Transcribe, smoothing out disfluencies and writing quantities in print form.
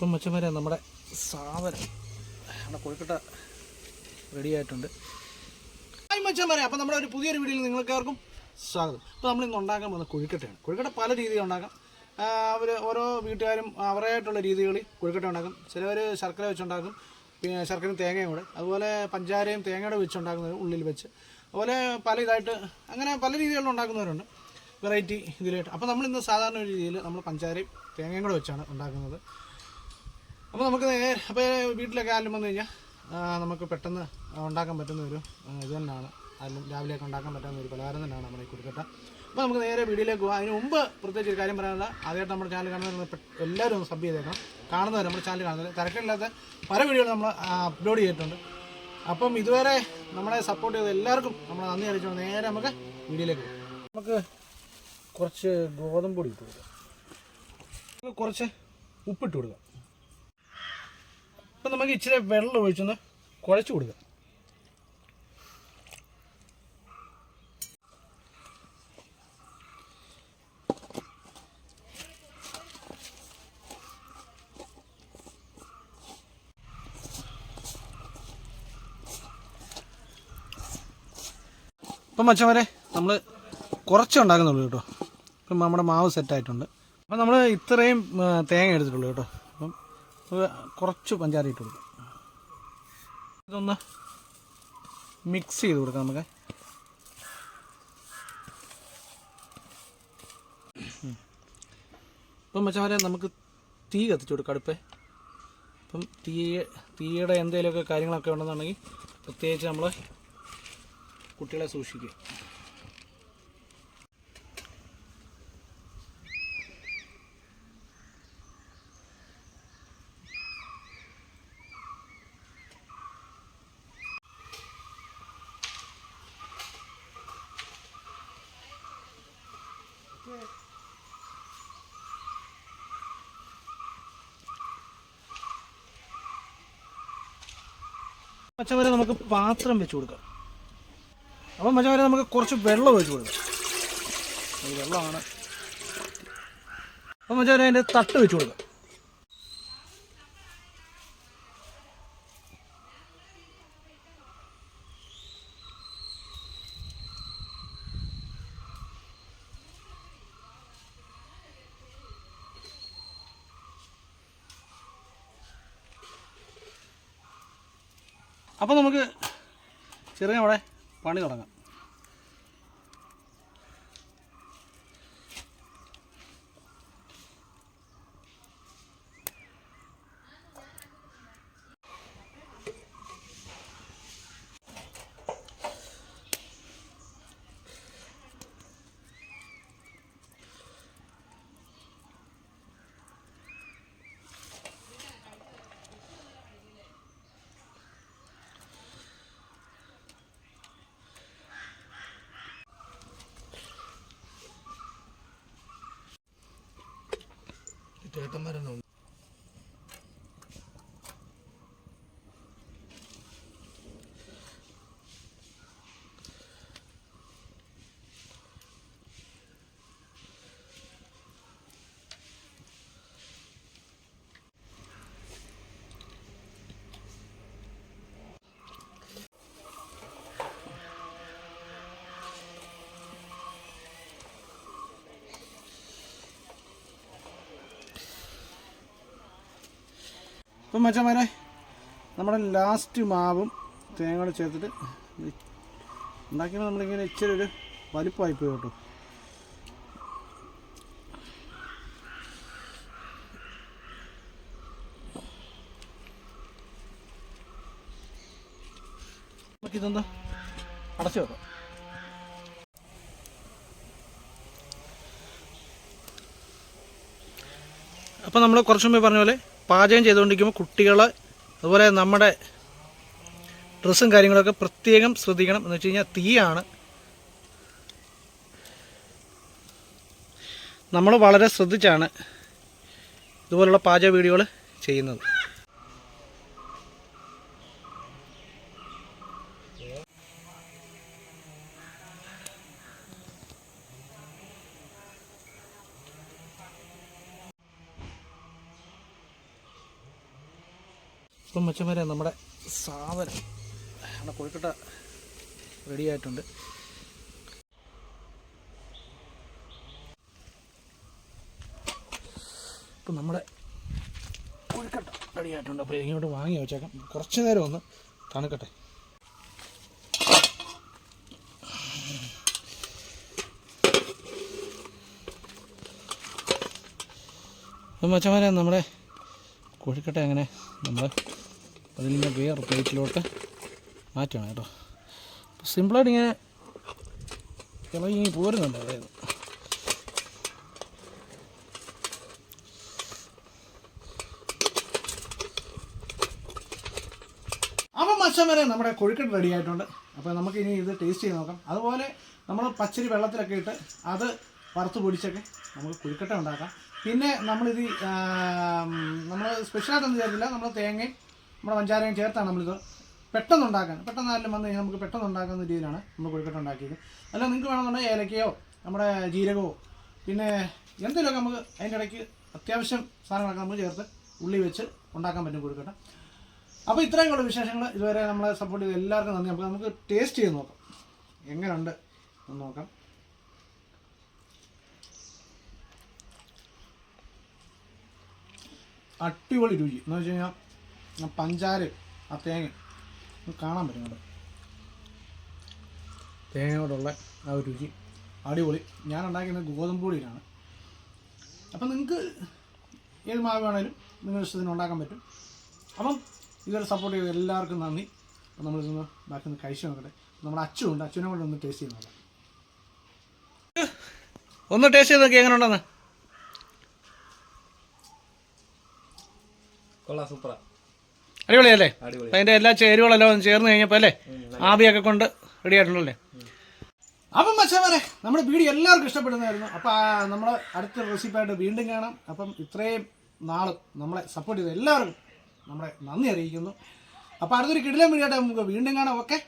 ഇപ്പം മച്ചന്മാരെ നമ്മുടെ സാധനം നമ്മുടെ കൊഴുക്കട്ട റെഡി ആയിട്ടുണ്ട്. ഹായ് മച്ചന്മാരെ, അപ്പം നമ്മുടെ ഒരു പുതിയൊരു വീഡിയോയിൽ നിങ്ങൾക്കാർക്കും സ്വാഗതം. ഇപ്പോൾ നമ്മളിന്ന് ഉണ്ടാക്കാൻ പോകുന്ന കൊഴുക്കട്ടയാണ്. കൊഴുക്കട്ട പല രീതിയിൽ ഉണ്ടാക്കാം. അവർ ഓരോ വീട്ടുകാരും അവരുടേതായിട്ടുള്ള രീതികളിൽ കൊഴുക്കട്ട ഉണ്ടാക്കും. ചിലവർ ശർക്കര വെച്ചുണ്ടാക്കും, പിന്നെ ശർക്കരയും തേങ്ങയും കൂടെ, അതുപോലെ പഞ്ചാരയും തേങ്ങയുടെ വെച്ചുണ്ടാക്കുന്നത് ഉള്ളിൽ വെച്ച്, അതുപോലെ പല ഇതായിട്ട് അങ്ങനെ പല രീതികളിൽ ഉണ്ടാക്കുന്നവരുണ്ട്, വെറൈറ്റി ഇതിലായിട്ട്. അപ്പോൾ നമ്മളിന്ന് സാധാരണ ഒരു രീതിയിൽ നമ്മൾ പഞ്ചാരയും തേങ്ങയും കൂടെ വെച്ചാണ് ഉണ്ടാക്കുന്നത്. അപ്പോൾ നമുക്ക് അപ്പോൾ വീട്ടിലൊക്കെ ആരും വന്നു കഴിഞ്ഞാൽ നമുക്ക് പെട്ടെന്ന് ഉണ്ടാക്കാൻ പറ്റുന്ന ഒരു ഇത് തന്നെയാണ്, അതിലും രാവിലെയൊക്കെ ഉണ്ടാക്കാൻ പറ്റുന്ന ഒരു പലഹാരം തന്നെയാണ് നമ്മുടെ ഈ കൊഴുക്കട്ട. അപ്പോൾ നമുക്ക് നേരെ വീഡിയോയിലേക്ക് പോകാം. അതിന് മുമ്പ് പ്രത്യേകിച്ച് ഒരു കാര്യം പറയാനുള്ള, ആദ്യമായിട്ട് നമ്മുടെ ചാനൽ കാണുന്നത് എല്ലാവരും ഒന്ന് സബ് ചെയ്തേക്കണം. കാണുന്നവർ നമ്മുടെ ചാനൽ കാണുന്നത് തിരക്കില്ലാത്ത പല വീഡിയോകൾ നമ്മൾ അപ്ലോഡ് ചെയ്തിട്ടുണ്ട്. അപ്പം ഇതുവരെ നമ്മളെ സപ്പോർട്ട് ചെയ്ത എല്ലാവർക്കും നമ്മൾ നന്ദി അറിയിച്ചുകൊണ്ട് നേരെ നമുക്ക് വീഡിയോയിലേക്ക് പോകാം. നമുക്ക് കുറച്ച് ഗോതമ്പ് പൊടി ഇട്ട് കൊടുക്കാം, കുറച്ച് ഉപ്പിട്ട് കൊടുക്കാം. അപ്പം നമുക്ക് ഇച്ചിരി വെള്ളം ഒഴിച്ചൊന്ന് കുഴച്ച് കൊടുക്കാം. ഇപ്പം മച്ചന്മാരെ നമ്മൾ കുറച്ച് ഉണ്ടാക്കുന്നുള്ളൂ കേട്ടോ. ഇപ്പം നമ്മുടെ മാവ് സെറ്റായിട്ടുണ്ട്. അപ്പം നമ്മൾ ഇത്രയും തേങ്ങ എടുത്തിട്ടുള്ളൂ കേട്ടോ. അപ്പം കുറച്ച് പഞ്ചാര ഇട്ട് കൊടുക്കാം. ഇതൊന്ന് മിക്സ് ചെയ്ത് കൊടുക്കാം നമുക്ക്. ഇപ്പം മച്ചന്മാരെ നമുക്ക് തീ കത്തിച്ചു കൊടുക്കാം അടുപ്പേ. അപ്പം തീയുടെ എന്തെങ്കിലുമൊക്കെ കാര്യങ്ങളൊക്കെ ഉണ്ടെന്നുണ്ടെങ്കിൽ പ്രത്യേകിച്ച് നമ്മൾ കുട്ടികളെ സൂക്ഷിക്കുക. മച്ചവരെ നമുക്ക് പാത്രം വെച്ച് കൊടുക്കാം. അപ്പം മച്ചവരെ നമുക്ക് കുറച്ച് വെള്ളം ഒഴിച്ച് കൊടുക്കാം. ഈ വെള്ളമാണ്. അപ്പം മച്ചവരെ അതിൻ്റെ തട്ട് വെച്ച് കൊടുക്കാം. അപ്പോൾ നമുക്ക് ചെറിയ അവിടെ പണി തുടങ്ങാം. ചേട്ടന്മാരെണ്ണം ഇപ്പം മച്ചന്മാരെ നമ്മുടെ ലാസ്റ്റ് മാവും തേങ്ങ ചേർത്തിട്ട് ഉണ്ടാക്കിയാൽ നമ്മളിങ്ങനെ ഇച്ചിരി ഒരു വലിപ്പമായി പോയി കേട്ടോ. നമുക്കിതൊന്ന് അടച്ചു വെക്കാം. അപ്പോൾ നമ്മൾ കുറച്ച് മുമ്പേ പറഞ്ഞ പോലെ പാചകം ചെയ്തുകൊണ്ടിരിക്കുമ്പോൾ കുട്ടികൾ അതുപോലെ നമ്മുടെ ഡ്രസ്സും കാര്യങ്ങളൊക്കെ പ്രത്യേകം ശ്രദ്ധിക്കണം. എന്ന് വെച്ച് കഴിഞ്ഞാൽ തീയാണ്. നമ്മൾ വളരെ ശ്രദ്ധിച്ചാണ് ഇതുപോലുള്ള പാചക വീഡിയോകൾ ചെയ്യുന്നത്. ഇപ്പം മച്ചന്മാരെ നമ്മുടെ സാധനം നമ്മുടെ കൊഴുക്കട്ട റെഡി ആയിട്ടുണ്ട്. ഇപ്പം നമ്മുടെ കൊഴുക്കട്ട റെഡി ആയിട്ടുണ്ട്. അപ്പോൾ ഇങ്ങോട്ട് വാങ്ങി വെച്ചേക്കാം, കുറച്ച് നേരം ഒന്ന് തണുക്കട്ടെ. അപ്പം മച്ചന്മാരെ നമ്മുടെ കൊഴുക്കട്ട അങ്ങനെ നമ്മൾ അതിൽ നിന്ന് വേറെ പ്ലേറ്റിലോട്ട് മാറ്റണം കേട്ടോ. സിമ്പിളായിട്ട് ഇങ്ങനെ ഇളകി പോരുന്നുണ്ട്. അതായത് അപ്പം മച്ചന്മാരെ നമ്മുടെ കൊഴുക്കട്ട റെഡി ആയിട്ടുണ്ട്. അപ്പോൾ നമുക്കിനി ഇത് ടേസ്റ്റ് ചെയ്ത് നോക്കാം. അതുപോലെ നമ്മൾ പച്ചരി വെള്ളത്തിലൊക്കെ ഇട്ട് അത് വറുത്ത് പൊടിച്ചൊക്കെ നമുക്ക് കൊഴുക്കട്ട ഉണ്ടാക്കാം. പിന്നെ നമ്മളിത് നമ്മൾ സ്പെഷ്യലായിട്ടൊന്നും ചേർത്തില്ല, നമ്മൾ തേങ്ങയും നമ്മുടെ പഞ്ചാരയും ചേർത്താണ് നമ്മളിത് പെട്ടെന്ന് ഉണ്ടാക്കാൻ. പെട്ടെന്ന് ആരെങ്കിലും വന്നു കഴിഞ്ഞാൽ നമുക്ക് പെട്ടെന്ന് ഉണ്ടാക്കുന്ന രീതിയിലാണ് നമ്മൾ കൊഴുക്കട്ട ഉണ്ടാക്കിയത്. അല്ല നിങ്ങൾക്ക് വേണമെന്നുണ്ടെങ്കിൽ ഏലക്കയോ നമ്മുടെ ജീരകമോ പിന്നെ എന്തെങ്കിലുമൊക്കെ നമുക്ക് അതിൻ്റെ ഇടയ്ക്ക് അത്യാവശ്യം സാധനങ്ങളൊക്കെ നമുക്ക് ചേർത്ത് ഉള്ളി വെച്ച് ഉണ്ടാക്കാൻ പറ്റും കൊഴുക്കട്ട. അപ്പോൾ ഇത്രയും വിശേഷങ്ങൾ ഇതുവരെ നമ്മളെ സപ്പോർട്ട് ചെയ്ത് എല്ലാവർക്കും നന്ദി. അപ്പോൾ നമുക്ക് ടേസ്റ്റ് ചെയ്ത് നോക്കാം എങ്ങനെയുണ്ട് എന്ന് നോക്കാം. അടിപൊളി രുചി എന്ന് വെച്ച് കഴിഞ്ഞാൽ പഞ്ചാര ആ തേങ്ങ കാണാൻ പറ്റും കേട്ടോ. തേങ്ങയോടുള്ള ആ ഒരു രുചി അടിപൊളി. ഞാൻ ഉണ്ടാക്കുന്നത് ഗോതമ്പ് പൊടിയിലാണ്. അപ്പം നിങ്ങൾക്ക് ഏത് മാവ് വേണേലും നിങ്ങളുടെ ഇഷ്ടത്തിന് ഉണ്ടാക്കാൻ പറ്റും. അപ്പം ഇതുവരെ സപ്പോർട്ട് ചെയ്ത് എല്ലാവർക്കും നന്ദി. അപ്പം നമ്മളിതൊന്ന് ബാക്കി ഒന്ന് കഴിച്ചു നോക്കട്ടെ. നമ്മുടെ അച്ഛനുണ്ട്, അച്ഛനെ കൊണ്ട് ഒന്ന് ടേസ്റ്റ് ചെയ്ത് നോക്കാം. ഒന്ന് ടേസ്റ്റ് ചെയ്ത് നോക്കി എങ്ങനെ ഉണ്ടെന്ന്. സൂപ്പറാ, അടിപൊളിയല്ലേ? അതിൻ്റെ എല്ലാ ചേരുവകളെല്ലാം ചേർന്ന് കഴിഞ്ഞപ്പോൾ അല്ലേ ആവിയൊക്കെ കൊണ്ട് റെഡി ആയിട്ടുണ്ടല്ലേ. അപ്പം മച്ചാമാരെ നമ്മുടെ വീഡിയോ എല്ലാവർക്കും ഇഷ്ടപ്പെടുന്നതായിരുന്നു. അപ്പോൾ നമ്മൾ അടുത്ത റെസിപ്പിയായിട്ട് വീണ്ടും കാണാം. അപ്പം ഇത്രയും നാളും നമ്മളെ സപ്പോർട്ട് ചെയ്ത എല്ലാവർക്കും നമ്മളെ നന്ദി അറിയിക്കുന്നു. അപ്പോൾ അടുത്തൊരു കിടിലൻ വീഡിയോ ആയിട്ട് നമുക്ക് വീണ്ടും കാണാം. ഓക്കെ.